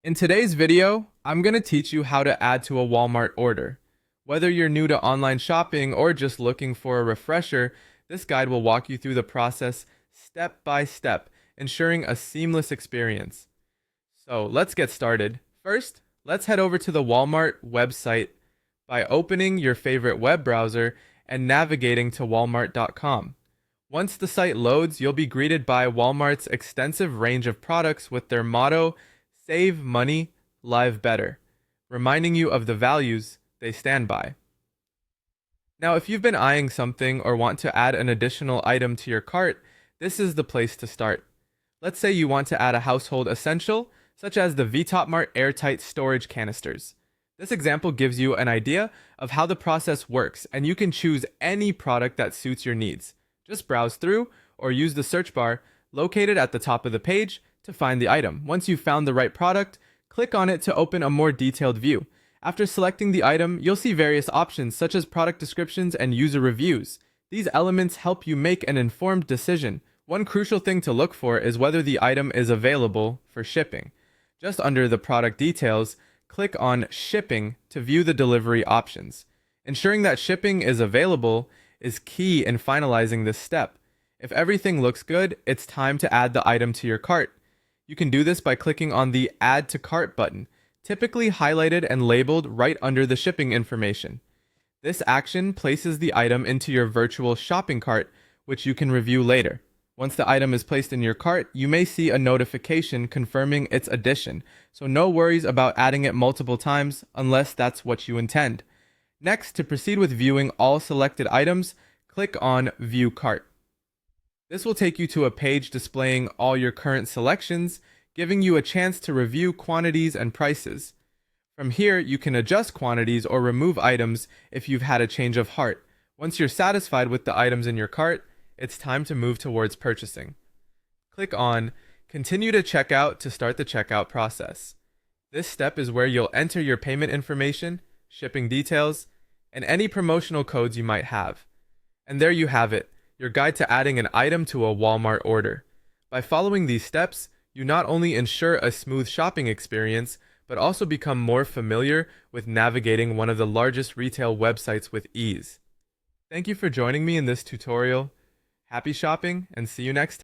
In today's video, I'm going to teach you how to add to a Walmart order. Whether you're new to online shopping or just looking for a refresher, this guide will walk you through the process step by step, ensuring a seamless experience. So let's get started. First, let's head over to the Walmart website by opening your favorite web browser and navigating to walmart.com. Once the site loads, you'll be greeted by Walmart's extensive range of products with their motto, Save money, live better, reminding you of the values they stand by. Now, if you've been eyeing something or want to add an additional item to your cart, this is the place to start. Let's say you want to add a household essential, such as the VTopMart airtight storage canisters. This example gives you an idea of how the process works, and you can choose any product that suits your needs. Just browse through or use the search bar located at the top of the page to find the item. Once you've found the right product, click on it to open a more detailed view. After selecting the item, you'll see various options such as product descriptions and user reviews. These elements help you make an informed decision. One crucial thing to look for is whether the item is available for shipping. Just under the product details, click on Shipping to view the delivery options. Ensuring that shipping is available is key in finalizing this step. If everything looks good, it's time to add the item to your cart. You can do this by clicking on the Add to Cart button, typically highlighted and labeled right under the shipping information. This action places the item into your virtual shopping cart, which you can review later. Once the item is placed in your cart, you may see a notification confirming its addition, so no worries about adding it multiple times unless that's what you intend. Next, to proceed with viewing all selected items, click on View Cart. This will take you to a page displaying all your current selections, giving you a chance to review quantities and prices. From here, you can adjust quantities or remove items if you've had a change of heart. Once you're satisfied with the items in your cart, it's time to move towards purchasing. Click on Continue to Checkout to start the checkout process. This step is where you'll enter your payment information, shipping details, and any promotional codes you might have. And there you have it, your guide to adding an item to a Walmart order. By following these steps, you not only ensure a smooth shopping experience, but also become more familiar with navigating one of the largest retail websites with ease. Thank you for joining me in this tutorial. Happy shopping, and see you next time.